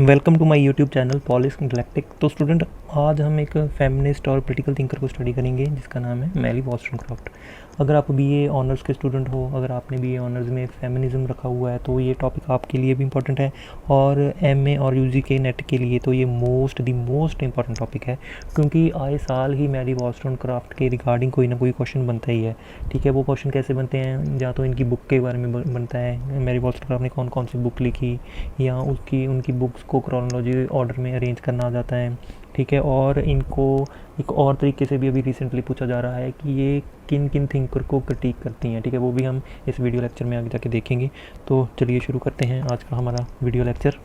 Welcome to my YouTube channel Polish Galactic. तो student, आज हम एक फेमिनिस्ट और पॉलिटिकल थिंकर को स्टडी करेंगे जिसका नाम है मैरी वॉllstonecraft। अगर आप बीए ऑनर्स के स्टूडेंट हो, अगर आपने बीए ऑनर्स में फेमिनिज्म रखा हुआ है तो ये टॉपिक आपके लिए भी इम्पोर्टेंट है, और एमए और यूजी के नेट के लिए तो ये मोस्ट इम्पॉर्टेंट टॉपिक है, क्योंकि आए साल ही मैरी वॉllstonecraft के रिगार्डिंग कोई ना कोई क्वेश्चन बनता ही है। ठीक है, वो क्वेश्चन कैसे बनते हैं, या तो इनकी बुक के बारे में बनता है, मैरी वॉllstonecraft ने कौन कौन सी बुक लिखी, या उनकी बुक्स को क्रोनोलॉजी ऑर्डर में अरेंज करना आ जाता है। ठीक है, और इनको एक और तरीके से भी अभी रिसेंटली पूछा जा रहा है कि ये किन किन थिंकर को क्रिटिक करती हैं। ठीक है, वो भी हम इस वीडियो लेक्चर में आगे जाके देखेंगे। तो चलिए शुरू करते हैं आज का हमारा वीडियो लेक्चर।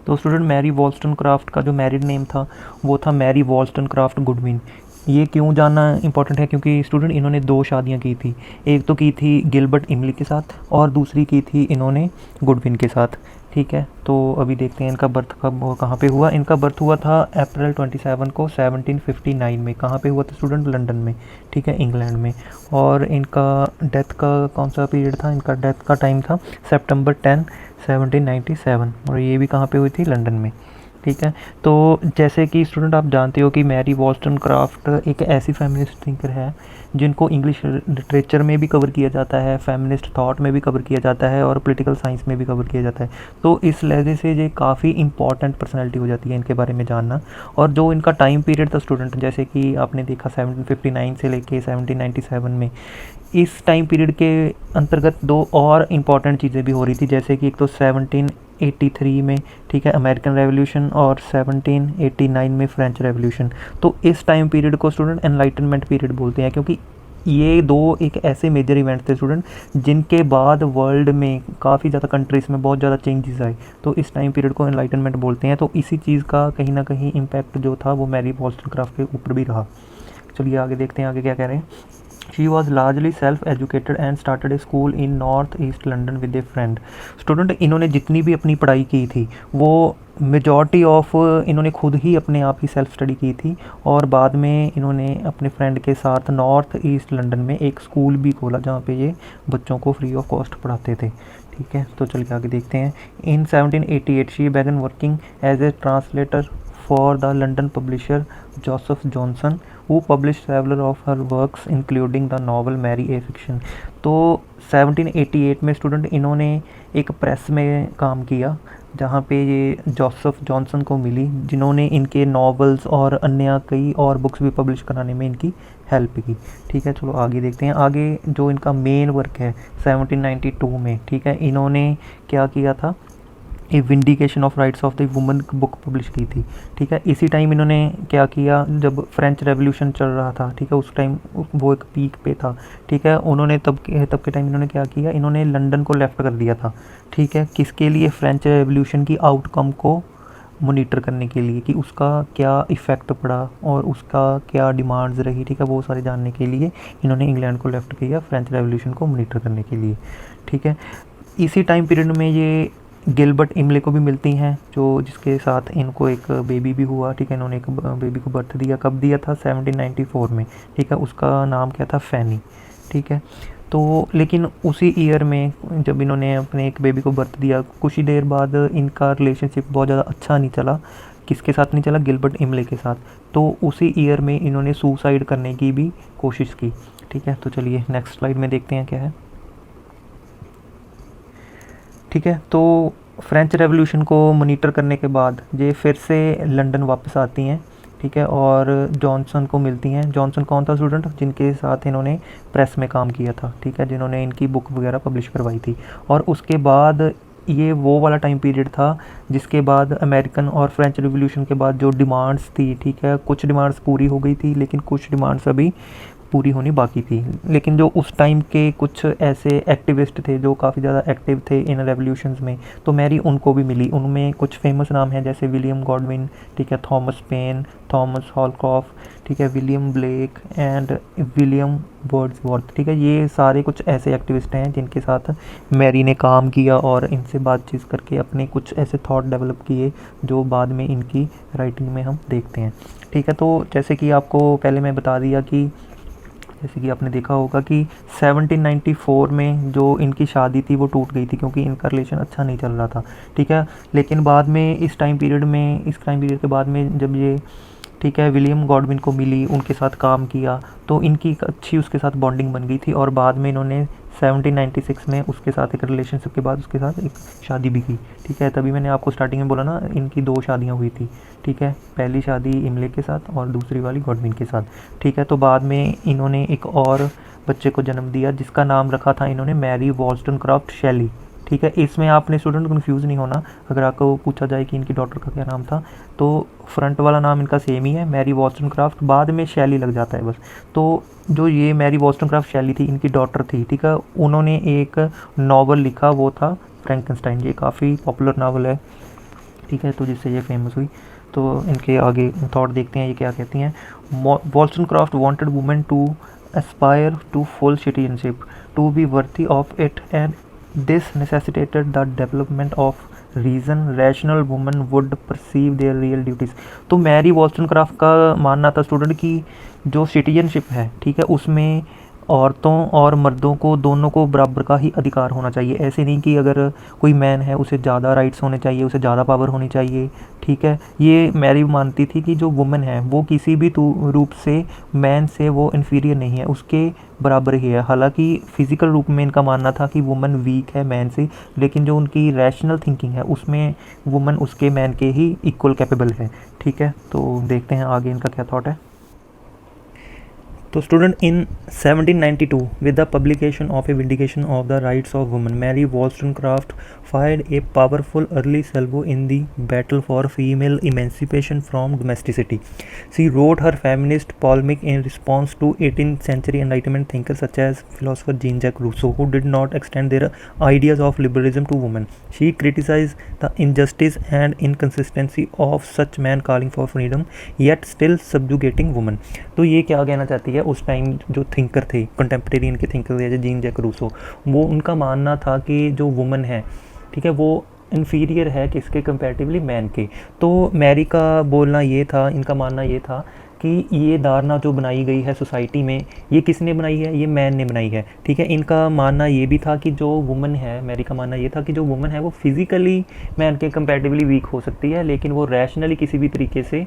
तो स्टूडेंट, मैरी वॉllstonecraft का जो मैरिड नेम था वो था मैरी वॉllstonecraft गुडविन। ये क्यों जानना इंपॉर्टेंट है, क्योंकि स्टूडेंट इन्होंने 2 शादियां की थी। एक तो की थी गिलबर्ट इमली के साथ और दूसरी की थी इन्होंने गुडविन के साथ। ठीक है, तो अभी देखते हैं इनका बर्थ कब कहाँ पे हुआ। इनका बर्थ हुआ था अप्रैल 27 को 1759 में। कहाँ पे हुआ था स्टूडेंट? लंदन में। ठीक है, इंग्लैंड में। और इनका डेथ का कौन सा पीरियड था? इनका डेथ का टाइम था सितंबर 10 1797, और ये भी कहाँ पे हुई थी? लंदन में। ठीक है, तो जैसे कि स्टूडेंट आप जानते हो कि मैरी वॉllstonecraft एक ऐसी फेमिनिस्ट थिंकर है जिनको इंग्लिश लिटरेचर में भी कवर किया जाता है, फेमिनिस्ट थॉट में भी कवर किया जाता है, और पॉलिटिकल साइंस में भी कवर किया जाता है। तो इस लहजे से ये काफ़ी इंपॉर्टेंट पर्सनैलिटी हो जाती है इनके बारे में जानना। और जो इनका टाइम पीरियड था स्टूडेंट, जैसे कि आपने देखा 1759 से लेके 1797 में, इस टाइम पीरियड के अंतर्गत 2 और इम्पॉर्टेंट चीज़ें भी हो रही थी, जैसे कि एक तो 1783 में, ठीक है, अमेरिकन रेवोल्यूशन, और 1789 में फ्रेंच रेवोल्यूशन। तो इस टाइम पीरियड को स्टूडेंट एनलाइटनमेंट पीरियड बोलते हैं, क्योंकि ये 2 एक ऐसे मेजर इवेंट थे स्टूडेंट जिनके बाद वर्ल्ड में काफ़ी ज़्यादा कंट्रीज़ में बहुत ज़्यादा चेंजेस आए। तो इस टाइम पीरियड को एनलाइटनमेंट बोलते हैं। तो इसी चीज़ का कहीं ना कहीं इम्पैक्ट जो था वो मैरी वॉllstonecraft के ऊपर भी रहा। चलिए आगे देखते हैं, आगे क्या कह रहे हैं। She was largely self-educated and started a school in North East London with a friend. Student, इन्होंने जितनी भी अपनी पढ़ाई की थी वो मेजॉरिटी ऑफ इन्होंने खुद ही अपने आप ही सेल्फ स्टडी की थी, और बाद में इन्होंने अपने फ्रेंड के साथ नॉर्थ ईस्ट लंदन में एक स्कूल भी खोला जहाँ पे ये बच्चों को फ्री ऑफ कॉस्ट पढ़ाते थे। ठीक है, तो चलिए आगे देखते हैं। In 1788 she began working as a translator for the London publisher Joseph Johnson, who published several of her works including the novel Mary A Fiction। तो 1788 में स्टूडेंट इन्होंने एक प्रेस में काम किया जहाँ पे ये जोसेफ जॉनसन को मिली, जिन्होंने इनके नॉवेल्स और अन्य कई और बुक्स भी पब्लिश कराने में इनकी हेल्प की। ठीक है, चलो आगे देखते हैं। आगे जो इनका मेन वर्क है 1792 में, ठीक है, इन्होंने क्या किया था, a vindication of rights of the woman book publish की थी। ठीक है, इसी टाइम इन्होंने क्या किया, जब फ्रेंच रेवोल्यूशन चल रहा था, ठीक है, उस टाइम वो एक पीक पे था। ठीक है, उन्होंने तब के टाइम इन्होंने क्या किया, इन्होंने लंदन को लेफ्ट कर दिया था। ठीक है, किसके लिए? फ्रेंच रेवोल्यूशन की आउटकम को मोनीटर करने के लिए, कि उसका क्या इफ़ेक्ट पड़ा और उसका क्या डिमांड्स रही। ठीक है, वो सारे जानने के लिए इन्होंने इंग्लैंड को लेफ्ट किया फ्रेंच रेवोल्यूशन को मोनीटर करने के लिए। ठीक है, इसी टाइम पीरियड में ये गिलबर्ट इमले को भी मिलती हैं, जो जिसके साथ इनको एक बेबी भी हुआ। ठीक है, इन्होंने एक बेबी को बर्थ दिया। कब दिया था? 1794 में। ठीक है, उसका नाम क्या था? फैनी। ठीक है, तो लेकिन उसी ईयर में जब इन्होंने अपने एक बेबी को बर्थ दिया, कुछ ही देर बाद इनका रिलेशनशिप बहुत ज़्यादा अच्छा नहीं चला। किसके साथ नहीं चला? गिलबर्ट इमले के साथ। तो उसी ईयर में इन्होंने सुसाइड करने की भी कोशिश की। ठीक है, तो चलिए नेक्स्ट स्लाइड में देखते हैं क्या है। ठीक है, तो फ्रेंच रेवोल्यूशन को मॉनिटर करने के बाद ये फिर से लंदन वापस आती हैं। ठीक है, और जॉनसन को मिलती हैं। जॉनसन कौन था स्टूडेंट? जिनके साथ इन्होंने प्रेस में काम किया था। ठीक है, जिन्होंने इनकी बुक वगैरह पब्लिश करवाई थी। और उसके बाद ये वो वाला टाइम पीरियड था जिसके बाद अमेरिकन और फ्रेंच रिवॉल्यूशन के बाद जो डिमांड्स थी, ठीक है, कुछ डिमांड्स पूरी हो गई थी लेकिन कुछ डिमांड्स अभी पूरी होनी बाकी थी। लेकिन जो उस टाइम के कुछ ऐसे एक्टिविस्ट थे जो काफ़ी ज़्यादा एक्टिव थे इन रेवोल्यूशंस में, तो मैरी उनको भी मिली। उनमें कुछ फेमस नाम हैं जैसे विलियम गॉडविन, ठीक है, थॉमस पेन, थॉमस हॉलक्रॉफ्ट, ठीक है, William Blake and William Wordsworth. ठीक है, ये सारे कुछ ऐसे एक्टिविस्ट हैं जिनके साथ मैरी ने काम किया और इनसे बातचीत करके अपने कुछ ऐसे थॉट डेवलप किए जो बाद में इनकी राइटिंग में हम देखते हैं। ठीक है, तो जैसे कि आपको पहले मैं बता दिया कि जैसे कि आपने देखा होगा कि 1794 में जो इनकी शादी थी वो टूट गई थी क्योंकि इनका रिलेशन अच्छा नहीं चल रहा था, ठीक है। लेकिन बाद में इस टाइम पीरियड के बाद में जब ये, ठीक है, विलियम गॉडविन को मिली, उनके साथ काम किया, तो इनकी एक अच्छी उसके साथ बॉन्डिंग बन गई थी और बाद में इन्होंने 1796 में उसके साथ एक रिलेशनशिप के बाद उसके साथ एक शादी भी की, ठीक है। तभी मैंने आपको स्टार्टिंग में बोला ना, इनकी 2 शादियाँ हुई थी, ठीक है। पहली शादी इमले के साथ और दूसरी वाली गॉडविन के साथ, ठीक है। तो बाद में इन्होंने एक और बच्चे को जन्म दिया जिसका नाम रखा था इन्होंने मैरी वॉल्स्टनक्रॉफ्ट शेली, ठीक है। इसमें आपने स्टूडेंट कंफ्यूज नहीं होना, अगर आपको पूछा जाए कि इनकी डॉटर का क्या नाम था, तो फ्रंट वाला नाम इनका सेम ही है, मैरी वॉल्स्टनक्रॉफ्ट, बाद में शैली लग जाता है बस। तो जो ये मैरी वॉल्स्टनक्रॉफ्ट शैली थी, इनकी डॉटर थी, ठीक है। उन्होंने एक नावल लिखा, वो था फ्रैंकनस्टाइन, ये काफ़ी पॉपुलर नावल है, ठीक है, तो जिससे ये फेमस हुई। तो इनके आगे थॉट देखते हैं ये क्या कहती हैं। Wollstonecraft wanted women to aspire to full citizenship to be worthy of it and this necessitated the development of reason rational women would perceive their real duties। तो मैरी वॉल्स्टनक्रॉफ्ट का मानना था स्टूडेंट कि जो सिटीजनशिप है, ठीक है, उसमें औरतों और मर्दों को दोनों को बराबर का ही अधिकार होना चाहिए। ऐसे नहीं कि अगर कोई मैन है उसे ज़्यादा राइट्स होने चाहिए, उसे ज़्यादा पावर होनी चाहिए, ठीक है। ये मैरी मानती थी कि जो वुमेन है वो किसी भी रूप से मैन से वो इन्फीरियर नहीं है, उसके बराबर ही है। हालांकि फिज़िकल रूप में इनका मानना था कि वुमन वीक है मैन से, लेकिन जो उनकी रैशनल थिंकिंग है उसमें वुमन उसके मैन के ही इक्वल कैपेबल है, ठीक है। तो देखते हैं आगे इनका क्या थॉट है। तो student, in 1792 with the publication of a vindication of the rights of women, Mary Wollstonecraft fired a powerful early salvo in the battle for female emancipation from domesticity. She wrote her feminist polemic in response to 18th century enlightenment thinkers such as philosopher Jean-Jacques Rousseau, who did not extend their ideas of liberalism to women. She criticized the injustice and inconsistency of such men calling for freedom yet still subjugating women। तो ये क्या कहना चाहती है, उस time जो thinker थे, contemporary इनके थिंकर थे, जीन जैक रूसो, वो उनका मानना था कि जो वुमन है, ठीक है, वो इन्फीरियर है किसके कंपैरेटिवली मैन के। तो मैरी का बोलना ये था, इनका मानना ये था कि ये धारणा जो बनाई गई है सोसाइटी में, ये किसने बनाई है, ये मैन ने बनाई है, ठीक है। इनका मानना ये भी था कि जो वुमन है, मैरी का मानना ये था कि जो वुमन है वो फिज़िकली मैन के कंपैरेटिवली वीक हो सकती है, लेकिन वो रैशनली किसी भी तरीके से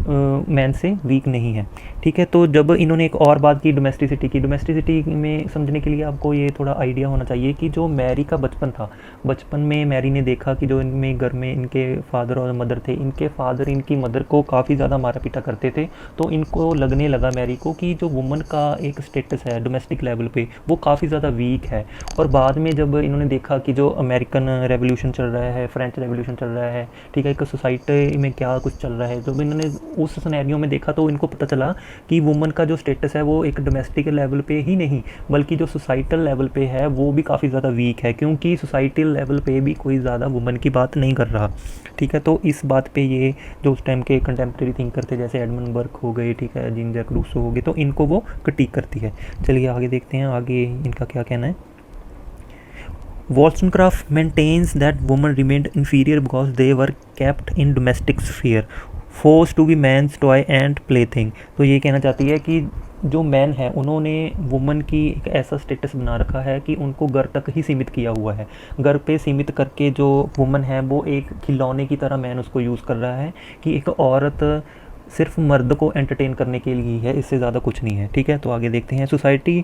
मैन से वीक नहीं है, ठीक है। तो जब इन्होंने एक और बात की डोमेस्टिसिटी में समझने के लिए आपको ये थोड़ा आइडिया होना चाहिए कि जो मैरी का बचपन था, बचपन में मैरी ने देखा कि जो इनमें घर में इनके फादर और मदर थे, इनके फादर इनकी मदर को काफ़ी ज़्यादा मारा पीटा करते थे। तो इनको लगने लगा मैरी को कि जो वुमन का एक स्टेटस है डोमेस्टिक लेवल पे वो काफ़ी ज़्यादा वीक है। और बाद में जब इन्होंने देखा कि जो अमेरिकन रेवोल्यूशन चल रहा है, फ्रेंच रेवोल्यूशन चल रहा है, ठीक है, एक सोसाइटी में क्या कुछ चल रहा है, जब इन्होंने उस सिनेरियो में देखा तो इनको पता चला कि वुमन का जो स्टेटस है वो एक डोमेस्टिक लेवल पे ही नहीं बल्कि जो सोसाइटल लेवल पे है वो भी काफ़ी ज़्यादा वीक है, क्योंकि सोसाइटल लेवल पे भी कोई ज़्यादा वुमन की बात नहीं कर रहा, ठीक है। तो इस बात पे ये जो उस टाइम के कंटेम्प्रेरी थिंकर थे जैसे एडमंड बर्क हो गए, ठीक है, जीन जैक रूसो हो गए, तो इनको वो क्रिटिक करती है। चलिए आगे देखते हैं आगे इनका क्या कहना है। Wollstonecraft maintains that women remained inferior because they were kept in domestic sphere, forced to be man's toy and plaything। तो ये कहना चाहती है कि जो मैन है उन्होंने वुमन की एक ऐसा स्टेटस बना रखा है कि उनको घर तक ही सीमित किया हुआ है, घर पे सीमित करके जो वुमन है वो एक खिलौने की तरह मैन उसको यूज़ कर रहा है कि एक औरत सिर्फ मर्द को एंटरटेन करने के लिए है, इससे ज़्यादा कुछ नहीं है, ठीक है। तो आगे देखते हैं। Society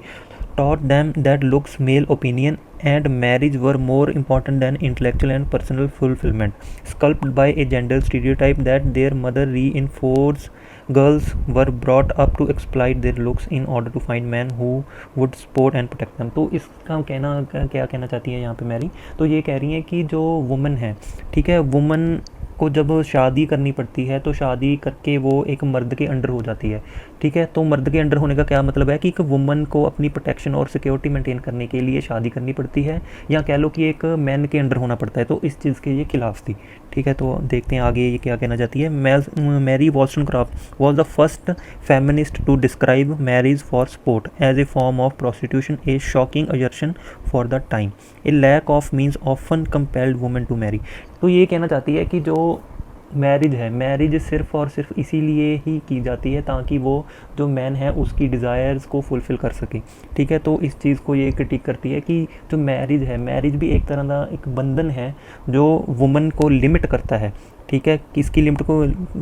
taught them that looks, male opinion and marriage were more important than intellectual and personal fulfillment, sculpted by a gender stereotype that their mother reinforced। Girls were brought up to exploit their looks in order to find men who would support and protect them। तो इसका कहना क्या कहना चाहती है यहाँ पे Mary, तो ये कह रही है कि जो वुमन है, ठीक है, वुमन को जब शादी करनी पड़ती है तो शादी करके वो एक मर्द के अंडर हो जाती है, ठीक है। तो मर्द के अंडर होने का क्या मतलब है कि एक वुमन को अपनी प्रोटेक्शन और सिक्योरिटी मेंटेन करने के लिए शादी करनी पड़ती है, या कह लो कि एक मैन के अंडर होना पड़ता है। तो इस चीज़ के ये खिलाफ थी, ठीक है। तो देखते हैं आगे ये क्या कहना चाहती है। Mary Wollstonecraft was the first feminist to describe marriage for sport as a form of prostitution, a shocking assertion for the time, a lack of means often compelled women to marry. तो ये कहना चाहती है कि जो marriage है, marriage सिर्फ़ और सिर्फ इसीलिए ही की जाती है ताकि वो जो मैन है उसकी डिज़ायर्स को फुलफ़िल कर सके, ठीक है। तो इस चीज़ को ये क्रिटिक करती है कि जो मैरिज है, मैरिज भी एक तरह का एक बंधन है जो वुमन को लिमिट करता है, ठीक है। किसकी लिमिट को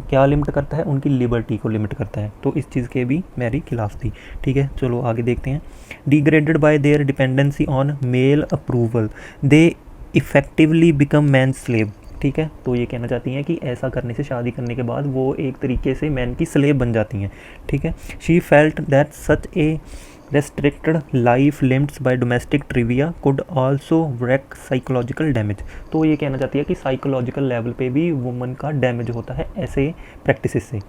क्या लिमिट करता है, उनकी लिबर्टी को लिमिट करता है। तो इस चीज़ के भी मैरी खिलाफ थी, ठीक है। चलो आगे देखते हैं। Degraded by their dependency on male approval they effectively become man slave, ठीक है। तो ये कहना चाहती हैं कि ऐसा करने से, शादी करने के बाद वो एक तरीके से मैन की स्लेव बन जाती हैं, ठीक है। She felt that such A restricted life limits by domestic trivia could also wreak psychological damage। तो ये कहना चाहती है कि साइकोलॉजिकल लेवल पे भी वुमन का डैमेज होता है ऐसे प्रैक्टिसेस से।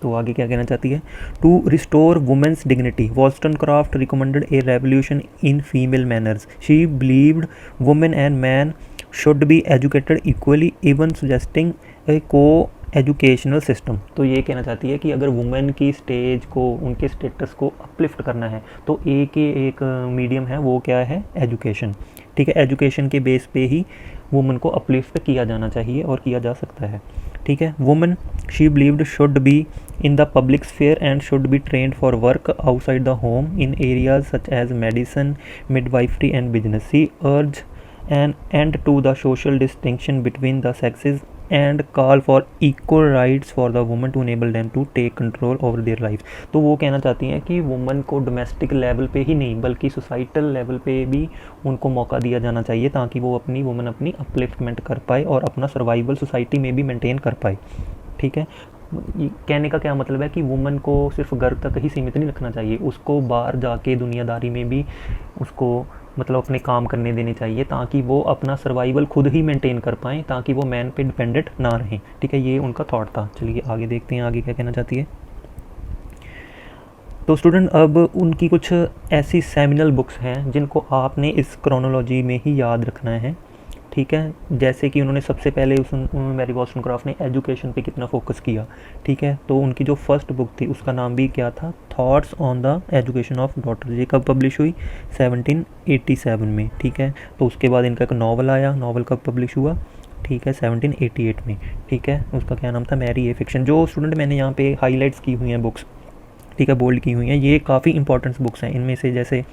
तो आगे क्या कहना चाहती है, to restore women's dignity Wollstonecraft recommended a revolution in female manners. She believed women and man should be educated equally, even suggesting a coeducational system. तो ये कहना चाहती है कि अगर वुमेन की स्टेज को, उनके स्टेटस को अपलिफ्ट करना है तो एक मीडियम है, वो क्या है, एजुकेशन, ठीक है। एजुकेशन के बेस पे ही वुमेन को अपलिफ्ट किया जाना चाहिए और किया जा सकता है, ठीक है। Women she believed should be in the public sphere and should be trained for work outside the home in areas such as medicine, midwifery and business. She urged an end to the social distinction between the sexes and call for equal rights for the women to enable them to take control over their lives। तो वो कहना चाहती हैं कि woman को domestic level पे ही नहीं बल्कि सोसाइटल लेवल पे भी उनको मौका दिया जाना चाहिए ताकि वो वुमन अपनी अपलिफ्टमेंट कर पाए और अपना सर्वाइवल सोसाइटी में भी मेंटेन कर पाए, ठीक है। कहने का क्या मतलब है कि वुमन को सिर्फ घर तक ही सीमित नहीं रखना चाहिए, उसको बाहर जाके दुनियादारी में भी उसको मतलब अपने काम करने देने चाहिए ताकि वो अपना सर्वाइवल खुद ही मेंटेन कर पाएँ, ताकि वो मैन पे डिपेंडेंट ना रहें, ठीक है। ये उनका थॉट था। चलिए आगे देखते हैं आगे क्या कहना चाहती है। तो स्टूडेंट अब उनकी कुछ ऐसी सेमिनल बुक्स हैं जिनको आपने इस क्रोनोलॉजी में ही याद रखना है, ठीक है। जैसे कि उन्होंने सबसे पहले मैरी वॉल्स्टनक्रॉफ्ट ने एजुकेशन पे कितना फोकस किया, ठीक है। तो उनकी जो फर्स्ट बुक थी उसका नाम भी क्या था, thoughts on the education of daughter. ये कब पब्लिश हुई, 1787 में, ठीक है। तो उसके बाद इनका एक नावल आया, नावल कब पब्लिश हुआ, ठीक है, 1788 में, ठीक है। उसका क्या नाम था, मैरी ए फिक्शन। जो स्टूडेंट मैंने यहाँ पे हाईलाइट्स की हुई हैं बुक्स, ठीक है, बोल्ड की हुई हैं, ये काफ़ी इंपॉर्टेंट बुक्स हैं। इनमें से जैसे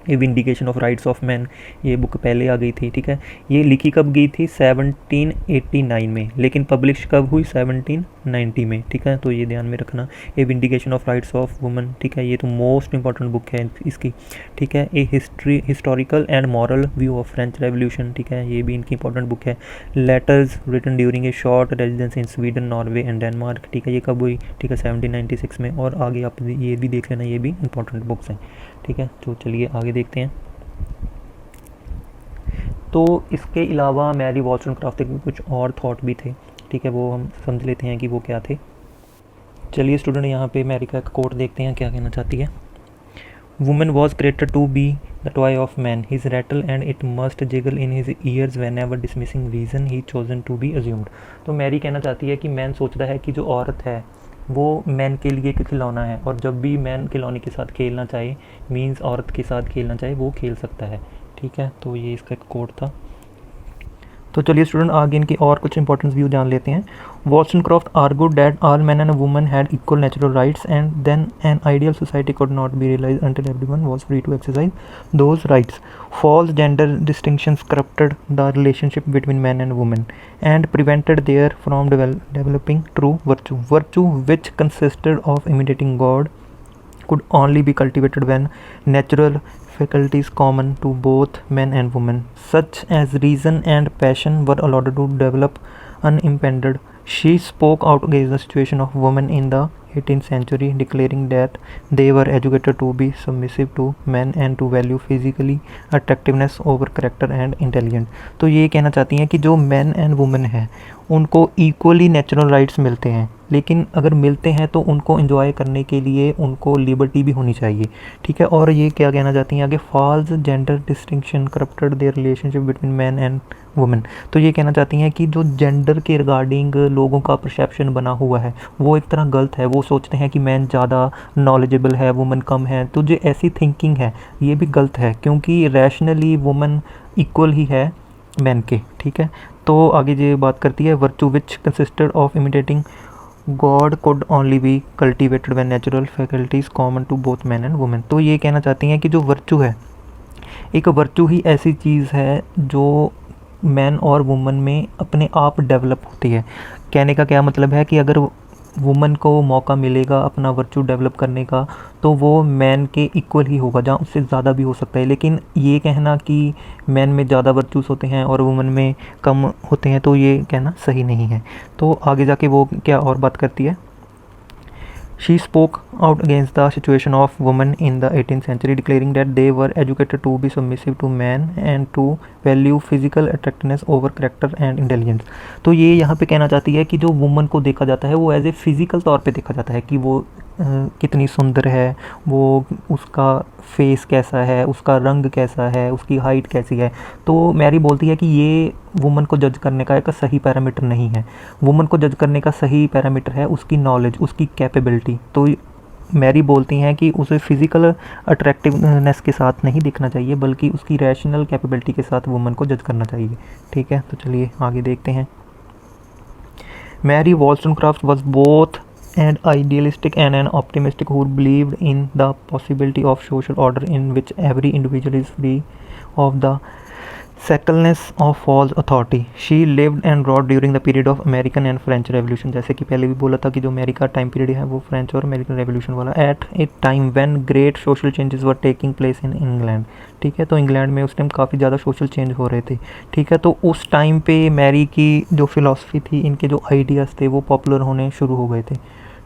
a vindication of rights of man, ये बुक पहले आ गई थी, ठीक है। ये लिखी कब गई थी, 1789 में, लेकिन पब्लिश कब हुई, 1790 में, ठीक है। तो ये ध्यान में रखना, a vindication of rights of woman, ठीक है। ये तो मोस्ट इंपॉर्टेंट बुक है इसकी, ठीक है। A historical and moral view of French revolution, ठीक है, ये भी इनकी इंपॉर्टेंट बुक है। Letters written during a short residence in Sweden, Norway and Denmark, ठीक है, ये कब हुई, ठीक है, 1796 में। और आगे आप ये भी देख लेना, ये भी इंपॉर्टेंट बुक्स हैं, ठीक है। तो चलिए आगे देखते हैं। तो इसके अलावा मैरी वॉल्स्टनक्रॉफ्ट के कुछ और थॉट भी थे, ठीक है, वो हम समझ लेते हैं कि वो क्या थे। चलिए स्टूडेंट यहाँ पे मैरी का एक कोट देखते हैं क्या कहना चाहती है। Women was created to be the toy of man, his rattle and it must jingle in his ears whenever dismissing reason he chosen to be अज्यूम्ड। तो मैरी कहना चाहती है कि मैन सोचता है कि जो औरत है वो मैन के लिए खिलौना है, और जब भी मैन खिलौने के साथ खेलना चाहे, मीन्स औरत के साथ खेलना चाहे, वो खेल सकता है, ठीक है। तो ये इसका एक कोड था। तो चलिए स्टूडेंट आगे इनकी और कुछ इंपॉर्टेंट व्यू जान लेते हैं। Wollstonecraft argued that all man and women had equal natural rights and then an ideal society could not be realised until everyone was free to exercise those rights. False gender distinctions corrupted the relationship between men and women and prevented their from developing true virtue. Virtue, which consisted of imitating God, could only be cultivated when natural faculties common to both men and women, such as reason and passion, were allowed to develop unimpeded. She spoke out against the situation of women in the 18th century, declaring that they were educated to be submissive to men and to value physically attractiveness over character and intelligence. तो ये कहना चाहती हैं कि जो men and women है उनको equally natural rights मिलते हैं, लेकिन अगर मिलते हैं तो उनको एंजॉय करने के लिए उनको लिबर्टी भी होनी चाहिए, ठीक है। और ये क्या कहना चाहती हैं आगे, false gender distinction corrupted their relationship between man and women. तो ये कहना चाहती हैं कि जो जेंडर के रिगार्डिंग लोगों का परसेप्शन बना हुआ है वो एक तरह गलत है। वो सोचते हैं कि मैन ज़्यादा नॉलेजेबल है, वुमेन कम है। तो जो ऐसी थिंकिंग है ये भी गलत है, क्योंकि रैशनली वुमेन इक्वल ही है मैन के, ठीक है। तो आगे ये बात करती है virtue which consisted of imitating God could only be cultivated when natural faculties common to both man and women. तो ये कहना चाहती हैं कि जो वर्चू है, एक वर्चू ही ऐसी चीज़ है जो मैन और वुमन में अपने आप डेवलप होती है। कहने का क्या मतलब है कि अगर वुमन को मौका मिलेगा अपना वर्चू डेवलप करने का तो वो मैन के इक्वल ही होगा, जहाँ उससे ज़्यादा भी हो सकता है। लेकिन ये कहना कि मैन में ज़्यादा वर्चूस होते हैं और वुमन में कम होते हैं, तो ये कहना सही नहीं है। तो आगे जाके वो क्या और बात करती है। She spoke out against the situation of women in the 18th century, declaring that they were educated to be submissive to men and to value physical attractiveness over character and intelligence। तो ये यहाँ पे कहना चाहती है कि जो woman को देखा जाता है वो एज ए फिज़िकल तौर पे देखा जाता है कि वो कितनी सुंदर है, वो उसका फेस कैसा है, उसका रंग कैसा है, उसकी हाइट कैसी है। तो मैरी बोलती है कि ये वुमन को जज करने का एक सही पैरामीटर नहीं है। वुमन को जज करने का सही पैरामीटर है उसकी नॉलेज, उसकी कैपेबिलिटी। तो मैरी बोलती हैं कि उसे फिज़िकल अट्रैक्टिवनेस के साथ नहीं देखना चाहिए, बल्कि उसकी रैशनल कैपेबिलिटी के साथ वुमन को जज करना चाहिए, ठीक है। तो चलिए आगे देखते हैं। Mary Wollstonecraft was both an idealistic and an optimistic who believed in the possibility of social order in which every individual is free of the shackleness of false authority. She lived and wrote during the period of American and French Revolution। जैसे कि पहले भी बोला था कि जो America time period है वो फ्रेंच और अमेरिकन रेवोल्यूशन वाला। At a time when great social changes were taking place in England, ठीक है। तो इंग्लैंड में उस टाइम काफ़ी ज़्यादा सोशल चेंज हो रहे थे, ठीक है। तो उस टाइम पे मैरी की जो फिलॉसफी थी, इनके जो आइडियाज़ थे वो पॉपुलर होने शुरू हो गए थे,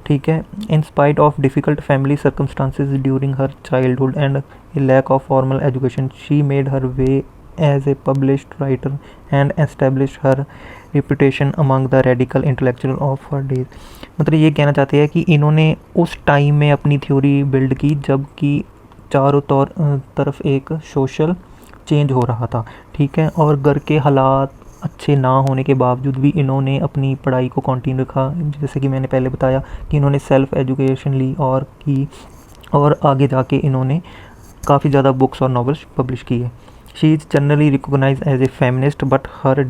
ठीक है। In spite of difficult family circumstances during her childhood and a lack of formal education, she made her way as a published writer and establish her reputation among the radical intellectual of her days. मतलब ये कहना चाहते हैं कि इन्होंने उस time में अपनी थ्योरी बिल्ड की जबकि चारों तरफ एक सोशल चेंज हो रहा था, ठीक है। और घर के हालात अच्छे ना होने के बावजूद भी इन्होंने अपनी पढ़ाई को कंटिन्यू रखा। जैसे कि मैंने पहले बताया कि इन्होंने सेल्फ एजुकेशन ली और आगे जाके इन्होंने काफ़ी ज़्यादा बुक्स और नॉवेल्स पब्लिश की है। She is generally recognised as a feminist but her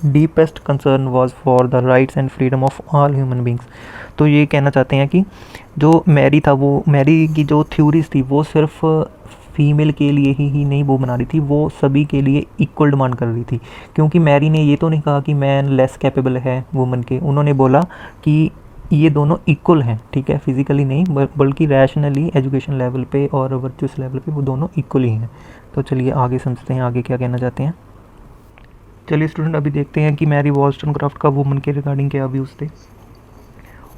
deepest concern was for the rights and freedom of all human beings. तो ये कहना चाहते हैं कि जो मैरी था, वो मैरी की जो थ्योरीज थी वो सिर्फ फीमेल के लिए ही नहीं वो बना रही थी, वो सभी के लिए इक्वल डिमांड कर रही थी। क्योंकि मैरी ने ये तो नहीं कहा कि मैन लेस कैपेबल है वुमन के, उन्होंने बोला कि ये दोनों इक्वल हैं, ठीक है। फिज़िकली नहीं बल्कि रैशनली, एजुकेशन लेवल पे और वर्चुअस लेवल पे वो दोनों इक्वल ही हैं। तो चलिए आगे समझते हैं आगे क्या कहना चाहते हैं। चलिए स्टूडेंट अभी देखते हैं कि मैरी वॉल्सटनक्रॉफ्ट का वुमन के रिगार्डिंग क्या व्यूज़ थे।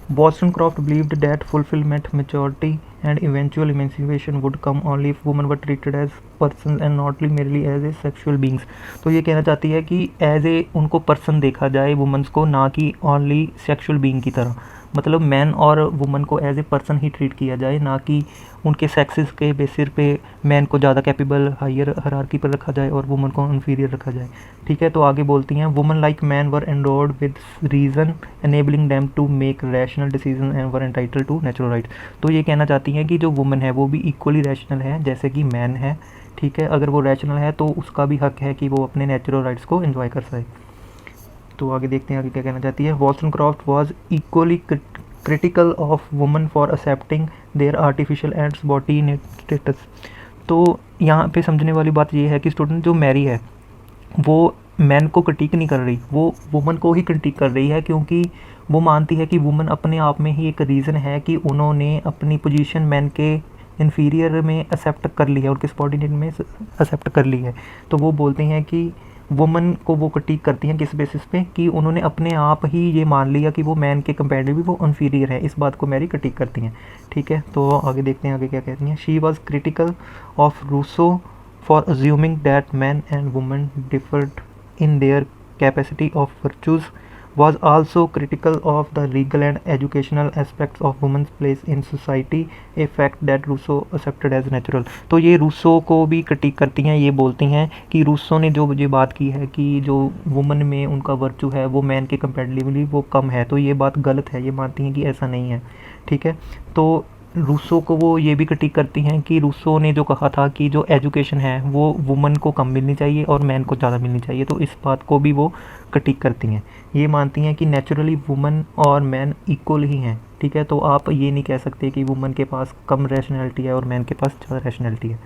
Wollstonecraft believed that fulfillment, maturity, and eventual emancipation would come only if women were treated as persons and not merely as a sexual beings। तो ये कहना चाहती है कि एज ए उनको पर्सन देखा जाए वुमेंस को, ना कि ओनली सेक्सुअल बीइंग की तरह। मतलब मैन और वुमन को एज ए पर्सन ही ट्रीट किया जाए, ना कि उनके सेक्सेस के बेसिस पे मैन को ज़्यादा कैपेबल हायर हरारकी पर रखा जाए और वुमन को इन्फीरियर रखा जाए, ठीक है। तो आगे बोलती हैं woman like man were endowed with reason enabling them to make rational decision and were entitled to natural right. तो ये कहना चाहती हैं कि जो वुमन है वो भी इक्वली रैशनल है जैसे कि मैन है, ठीक है। अगर वो रैशनल है तो उसका भी हक है कि वो अपने नेचुरल राइट्स को एंजॉय कर सके। तो आगे देखते हैं आगे क्या कहना चाहती है। Wollstonecraft was equally critical of woman for accepting their artificial ends body status. तो यहाँ पे समझने वाली बात ये है कि स्टूडेंट जो मैरी है वो मैन को क्रिटिक नहीं कर रही, वो वुमन को ही क्रिटिक कर रही है, क्योंकि वो मानती है कि वुमन अपने आप में ही एक रीज़न है कि उन्होंने अपनी पोजीशन मैन के इन्फीरियर में एक्सेप्ट कर ली है, उनके सबऑर्डिनेट में एक्सेप्ट कर ली है। तो वो बोलते हैं कि वुमन को वो क्रिटिक करती हैं किस बेसिस पे कि उन्होंने अपने आप ही ये मान लिया कि वो मैन के कंपैरेटिवली वो इन्फीरियर है। इस बात को मैरी क्रिटिक करती हैं, ठीक है। तो आगे देखते हैं आगे क्या कहती हैं। She was critical of Rousseau for assuming that man and woman differed in their capacity of virtues, was also critical of the legal and educational aspects of women's place in society, a fact that Rousseau accepted as natural। तो ये Rousseau को भी critic करती हैं, ये बोलती हैं कि रूसो ने जो ये बात की है कि जो वुमन में उनका वर्चू है वो मैन के कंपैरेटिवली वो कम है, तो ये बात गलत है, ये मानती हैं कि ऐसा नहीं है, ठीक है। तो रूसो को वो ये भी क्रिटिक करती हैं कि रूसो ने जो कहा था कि जो एजुकेशन है वो वुमन को कम मिलनी चाहिए और मैन को ज़्यादा मिलनी चाहिए, तो इस बात को भी वो क्रिटिक करती हैं। ये मानती हैं कि नेचुरली वुमन और मैन इक्वल ही हैं, ठीक है। तो आप ये नहीं कह सकते कि वुमन के पास कम रैशनैलिटी है और मैन के पास ज़्यादा रैशनैलिटी है,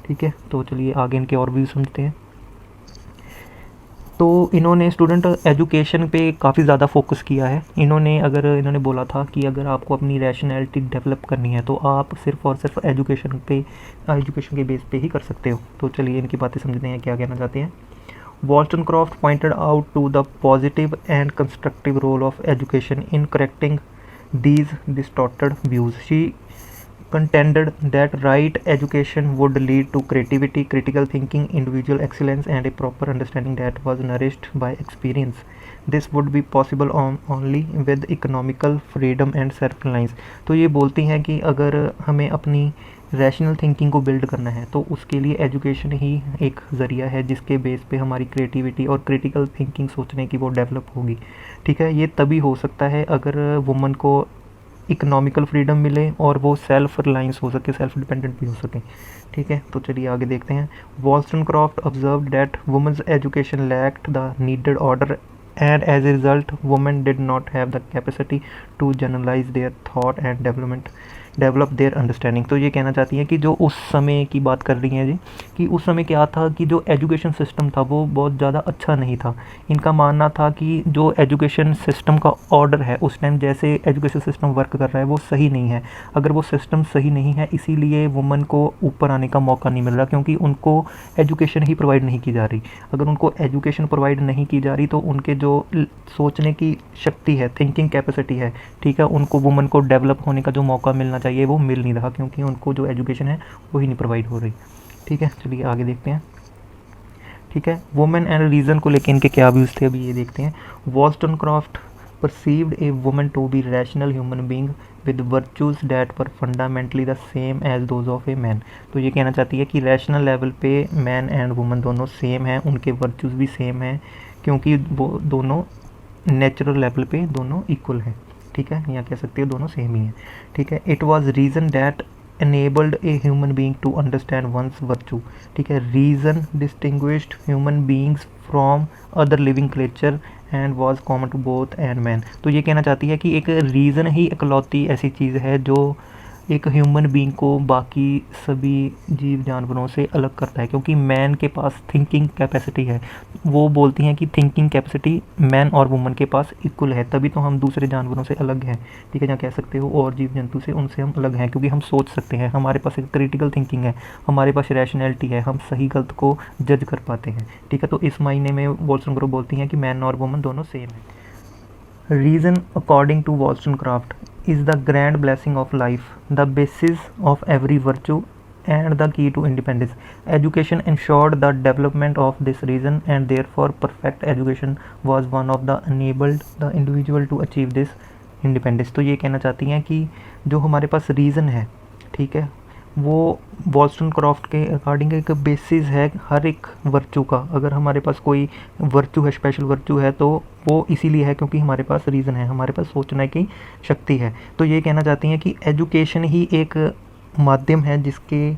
ठीक है। तो चलिए आगे इनके और व्यू समझते हैं। तो इन्होंने स्टूडेंट एजुकेशन पे काफ़ी ज़्यादा फोकस किया है। इन्होंने बोला था कि अगर आपको अपनी रैशनैलिटी डेवलप करनी है तो आप सिर्फ़ और सिर्फ एजुकेशन के बेस पे ही कर सकते हो। तो चलिए इनकी बातें समझते हैं क्या कहना चाहते हैं। Wollstonecraft pointed out to the positive and constructive role of education in correcting these distorted views. She contended that right education would lead to creativity, critical thinking, individual excellence, and a proper understanding that was nourished by experience. This would be possible only with economical freedom and self-reliance. तो ये बोलती हैं कि अगर हमें अपनी rational thinking को build करना है तो उसके लिए एजुकेशन ही एक ज़रिया है जिसके बेस पे हमारी क्रिएटिविटी और क्रिटिकल थिंकिंग सोचने की वो डेवलप होगी, ठीक है। ये तभी हो सकता है अगर वुमन को इकोनॉमिकल फ्रीडम मिले और वो सेल्फ रिलायंस हो सके, सेल्फ डिपेंडेंट भी हो सके, ठीक है। तो चलिए आगे देखते हैं। Wollstonecraft observed that women's education lacked the needed order and as a result women did not have the capacity to generalize their thought and develop their understanding. तो ये कहना चाहती हैं कि जो उस समय की बात कर रही हैं जी, कि उस समय क्या था कि जो एजुकेशन सिस्टम था वो बहुत ज़्यादा अच्छा नहीं था। इनका मानना था कि जो एजुकेशन सिस्टम का ऑर्डर है उस टाइम जैसे एजुकेशन सिस्टम वर्क कर रहा है वो सही नहीं है। अगर वो सिस्टम सही नहीं है इसीलिए वुमन को ऊपर आने का मौका नहीं मिल रहा, क्योंकि उनको एजुकेशन ही प्रोवाइड नहीं की जा रही। अगर उनको एजुकेशन प्रोवाइड नहीं की जा रही तो उनके जो सोचने की शक्ति है, थिंकिंग कैपेसिटी है, ठीक है, उनको वुमन को डेवलप होने का जो मौका मिलना चाहिए वो मिल नहीं रहा, क्योंकि उनको जो एजुकेशन है वो ही नहीं प्रोवाइड हो रही, ठीक है। चलिए आगे देखते हैं, ठीक है। वुमेन एंड रीज़न को लेकर इनके क्या व्यूज़ थे अभी ये देखते हैं। वॉल्स्टनक्रॉफ्ट perceived a woman to be rational human being with virtues that were fundamentally the same as those of a man। तो ये कहना चाहती है कि रैशनल लेवल पे मैन एंड वुमन दोनों सेम हैं, उनके वर्चूज़ भी सेम हैं, क्योंकि वो दोनों नेचुरल लेवल पे दोनों इक्वल हैं, ठीक है, या कह सकते हो दोनों सेम ही हैं, ठीक है। It was reason that enabled a human being to understand one's virtue, ठीक है। reason distinguished human beings from other living creature and was common to both and man। तो ये कहना चाहती है कि एक रीज़न ही इकलौती ऐसी चीज़ है जो एक ह्यूमन बीइंग को बाकी सभी जीव जानवरों से अलग करता है, क्योंकि मैन के पास थिंकिंग कैपेसिटी है। वो बोलती हैं कि थिंकिंग कैपेसिटी मैन और वुमन के पास इक्वल है, तभी तो हम दूसरे जानवरों से अलग हैं, ठीक है, या कह सकते हो और जीव जंतु से उनसे हम अलग हैं, क्योंकि हम सोच सकते हैं, हमारे पास एक क्रिटिकल थिंकिंग है, हमारे पास रैशनैलिटी है, हम सही गलत को जज कर पाते हैं, ठीक है। तो इस मायने में वॉल्स्टनक्रॉफ्ट बोलती हैं कि मैन और वुमन दोनों सेम है। Reason according to Wollstonecraft is the grand blessing of life, the basis of every virtue and the key to independence. Education ensured the development of this reason and therefore perfect education was one of the enabled the individual to achieve this independence। तो ये कहना चाहती हैं कि जो हमारे पास reason है, ठीक है, वो वॉल्स्टनक्रॉफ्ट के अकॉर्डिंग एक बेसिस है हर एक वर्चू का। अगर हमारे पास कोई वर्चू है, स्पेशल वर्चू है, तो वो इसीलिए है क्योंकि हमारे पास रीज़न है, हमारे पास सोचने की शक्ति है। तो ये कहना चाहती हैं कि एजुकेशन ही एक माध्यम है जिसके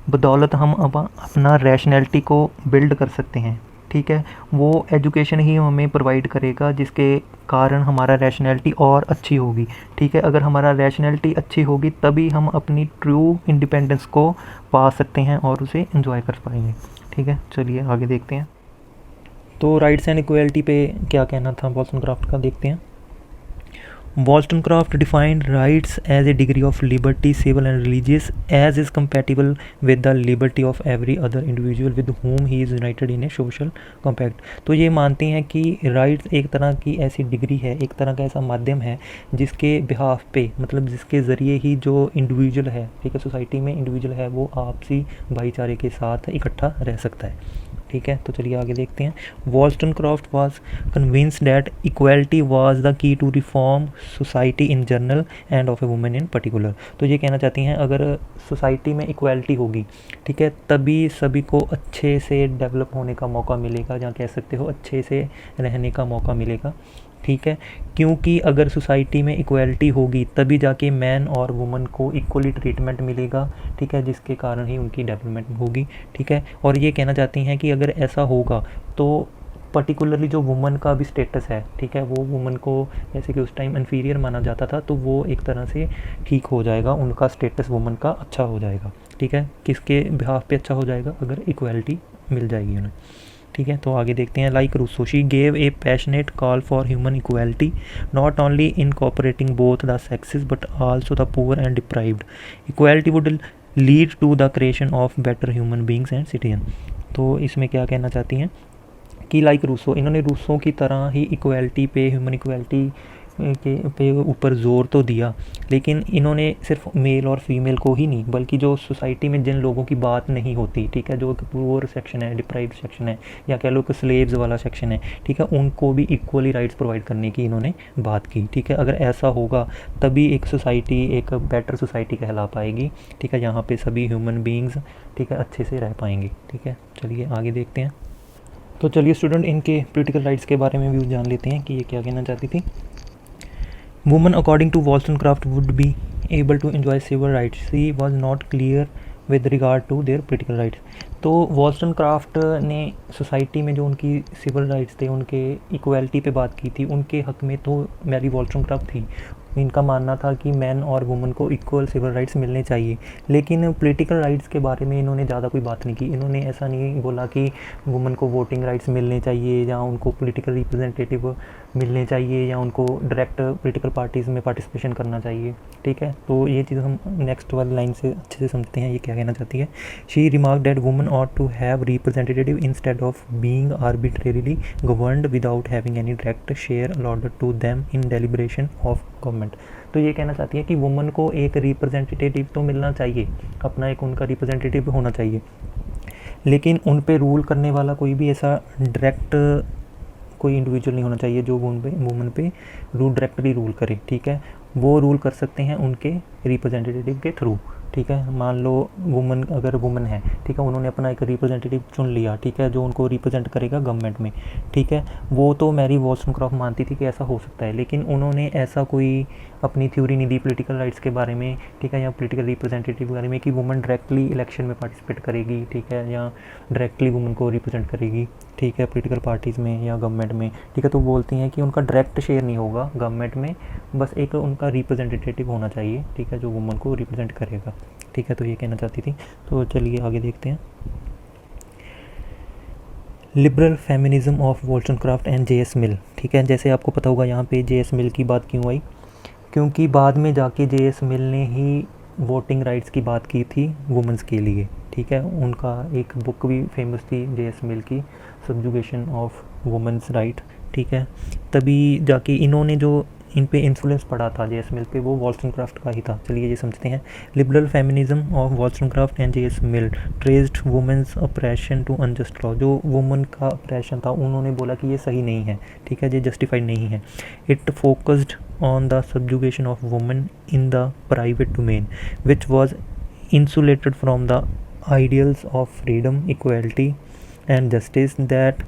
बदौलत हम अब अपना रैशनैलिटी को बिल्ड कर सकते हैं, ठीक है। वो एजुकेशन ही हमें प्रोवाइड करेगा जिसके कारण हमारा रैशनैलिटी और अच्छी होगी, ठीक है। अगर हमारा रैशनैलिटी अच्छी होगी तभी हम अपनी ट्रू इंडिपेंडेंस को पा सकते हैं और उसे एंजॉय कर पाएंगे, ठीक है। चलिए आगे देखते हैं। तो राइट्स एंड इक्वलिटी पे क्या कहना था वॉल्स्टनक्रॉफ्ट का, देखते हैं। Wollstonecraft defined rights as a degree of liberty, civil and religious, as is compatible with the liberty of every other individual with whom he is united in a social compact। तो ये मानती हैं कि राइट्स एक तरह की ऐसी degree है, एक तरह का ऐसा माध्यम है जिसके बिहाफ पे, मतलब जिसके ज़रिए ही जो इंडिविजुअल है, ठीक है, सोसाइटी में इंडिविजुअल है, वो आपसी भाईचारे के साथ इकट्ठा रह सकता है, ठीक है। तो चलिए आगे देखते हैं। Wollstonecraft was convinced that equality was the key to reform society in general and of a women in particular. तो ये कहना चाहती हैं अगर सोसाइटी में इक्वलिटी होगी, ठीक है, तभी सभी को अच्छे से डेवलप होने का मौका मिलेगा, या कह सकते हो अच्छे से रहने का मौका मिलेगा, ठीक है, क्योंकि अगर सोसाइटी में इक्वलिटी होगी तभी जाके मैन और वुमन को इक्वली ट्रीटमेंट मिलेगा, ठीक है, जिसके कारण ही उनकी डेवलपमेंट होगी, ठीक है। और ये कहना चाहती हैं कि अगर ऐसा होगा तो पर्टिकुलरली जो वुमन का भी स्टेटस है, ठीक है, वो वुमन को जैसे कि उस टाइम इन्फीरियर माना जाता था, तो वो एक तरह से ठीक हो जाएगा, उनका स्टेटस वुमन का अच्छा हो जाएगा, ठीक है। किसके बिहाफ पे अच्छा हो जाएगा? अगर इक्वलिटी मिल जाएगी उन्हें, ठीक है। तो आगे देखते हैं। Like Rousseau, she gave a passionate call for human equality, not only incorporating both the sexes but also the poor and deprived. Equality would lead to the creation of better human beings and citizen. तो इसमें क्या कहना चाहती हैं कि like Rousseau, इन्होंने Rousseau की तरह ही इक्वलिटी पे, ह्यूमन इक्वलिटी के पे ऊपर ज़ोर तो दिया, लेकिन इन्होंने सिर्फ मेल और फीमेल को ही नहीं, बल्कि जो सोसाइटी में जिन लोगों की बात नहीं होती, ठीक है, जो पुअर सेक्शन है, डिप्राइव्ड सेक्शन है, या कह लो कि स्लेव्स वाला सेक्शन है, ठीक है, उनको भी इक्वली राइट्स प्रोवाइड करने की इन्होंने बात की, ठीक है। अगर ऐसा होगा तभी एक सोसाइटी एक बेटर सोसाइटी कहला पाएगी, ठीक है, यहाँ पे सभी ह्यूमन बींग्स, ठीक है, अच्छे से रह पाएंगे, ठीक है। चलिए आगे देखते हैं। तो चलिए स्टूडेंट, इनके पॉलिटिकल राइट्स के बारे में भी जान लेते हैं कि ये क्या कहना चाहती थी। Woman according to Wollstonecraft would be able to enjoy civil rights, she was not clear with regard to their political rights. तो वॉल्सनक्राफ्ट ने सोसाइटी में जो उनकी सिविल राइट्स थे, उनके इक्वलिटी पे बात की थी, उनके हक में तो मैरी वॉल्सनक्राफ्ट थी। इनका मानना था कि मैन और वुमन को इक्वल सिविल राइट्स मिलने चाहिए, लेकिन पॉलिटिकल राइट्स के बारे में इन्होंने ज़्यादा कोई बात नहीं की। इन्होंने ऐसा नहीं बोला कि वुमन को वोटिंग राइट्स मिलने चाहिए, या उनको पॉलिटिकल रिप्रेजेंटेटिव मिलने चाहिए, या उनको डायरेक्ट पॉलिटिकल पार्टीज़ में पार्टिसिपेशन करना चाहिए, ठीक है। तो ये चीज़ हम नेक्स्ट वाली लाइन से अच्छे से समझते हैं ये क्या कहना चाहती है। She remark that woman ought to have representative instead of being arbitrarily governed without having any direct share allotted to them in deliberation of government. तो ये कहना चाहती है कि वुमन को एक रिप्रेजेंटेटिव तो मिलना चाहिए, अपना एक उनका रिप्रेजेंटेटिव होना चाहिए, लेकिन उन पे रूल करने वाला कोई भी ऐसा डायरेक्ट कोई इंडिविजुअल नहीं होना चाहिए जो वुमन पे डायरेक्टली रूल करे, ठीक है। वो रूल कर सकते हैं उनके रिप्रेजेंटेटिव के थ्रू, ठीक है। मान लो वुमन, अगर वुमन है, ठीक है, उन्होंने अपना एक रिप्रेजेंटेटिव चुन लिया, ठीक है, जो उनको रिप्रेजेंट करेगा गवर्नमेंट में, ठीक है। वो तो मैरी वॉल्सनक्राफ्ट मानती थी कि ऐसा हो सकता है, लेकिन उन्होंने ऐसा कोई अपनी थ्योरी नहीं दी पॉलिटिकल राइट्स के बारे में, ठीक है, या पॉलिटिकल रिप्रेजेंटेटिव के बारे में कि वुमन डायरेक्टली इलेक्शन में पार्टिसिपेट करेगी, ठीक है, या डायरेक्टली वुमन को रिप्रेजेंट करेगी, ठीक है, पॉलिटिकल पार्टीज़ में या गवर्नमेंट में, ठीक है। तो बोलती हैं कि उनका डायरेक्ट शेयर नहीं होगा गवर्नमेंट में, बस एक उनका रिप्रेजेंटेटिव होना चाहिए, ठीक है, जो वुमन को रिप्रेजेंट करेगा, ठीक है। तो ये कहना चाहती थी। तो चलिए आगे देखते हैं। Liberal feminism of Wollstonecraft and J S. Mill, ठीक है। जैसे आपको पता होगा यहाँ पे जे.एस. मिल की बात क्यों आई, क्योंकि बाद में जाके जे.एस. मिल ने ही वोटिंग राइट्स की बात की थी वुमेंस के लिए, ठीक है। उनका एक बुक भी फेमस थी जे.एस. मिल की, सब्जुगेशन ऑफ वुमेंस राइट, ठीक है। तभी जाके इन्होंने जो इन पे इन्फ्लुएंस पड़ा था जे.एस. मिल पे, वो वॉल्सनक्राफ्ट का ही था। चलिए ये समझते हैं। Liberal feminism of Wollstonecraft and J S. Mill traced women's operation to unjust law. जो वुमन का ऑपरेशन था, उन्होंने बोला कि ये सही नहीं है, ठीक है, ये जस्टिफाइड नहीं है। It focused on the subjugation of women in the private domain, which was insulated from the ideals of freedom, equality, and justice that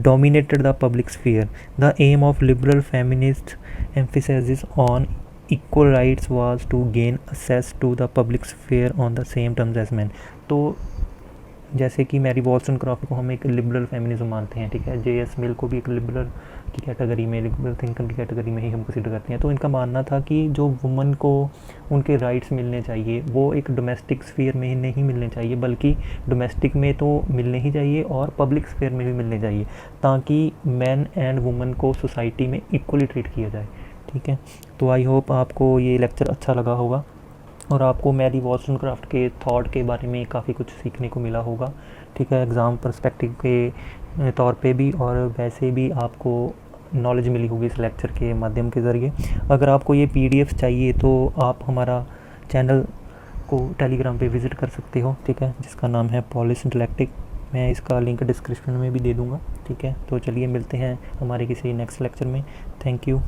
dominated the public sphere. The aim of liberal feminist emphasis on equal rights was to gain access to the public sphere on the same terms as men. तो जैसे कि Mary वॉल्सनक्राफ्ट को हम एक liberal feminism मानते हैं, ठीक है, जे.एस. मिल को भी एक लिबरल की कैटेगरी में, लिबरल थिंकर की कैटेगरी में ही हम कंसिडर करते हैं। तो इनका मानना था कि जो वुमन को उनके राइट्स मिलने चाहिए वो एक डोमेस्टिक स्फीयर में ही नहीं मिलने चाहिए, बल्कि डोमेस्टिक में तो मिलने ही चाहिए और पब्लिक स्फीयर में भी मिलने चाहिए, ताकि मैन एंड वुमन को सोसाइटी में इक्वली ट्रीट किया जाए, ठीक है। तो आई होप आपको ये लेक्चर अच्छा लगा होगा और आपको मैरी वॉल्सनक्राफ्ट के थॉट के बारे में काफ़ी कुछ सीखने को मिला होगा, ठीक है, एग्ज़ाम पर्सपेक्टिव के तौर पे भी, और वैसे भी आपको नॉलेज मिली होगी इस लेक्चर के माध्यम के ज़रिए। अगर आपको ये PDF चाहिए तो आप हमारा चैनल को टेलीग्राम पे विज़िट कर सकते हो, ठीक है, जिसका नाम है पॉलिश इंटेलेक्टिक। मैं इसका लिंक डिस्क्रिप्शन में भी दे दूँगा, ठीक है। तो चलिए मिलते हैं हमारे किसी नेक्स्ट लेक्चर में। Thank you.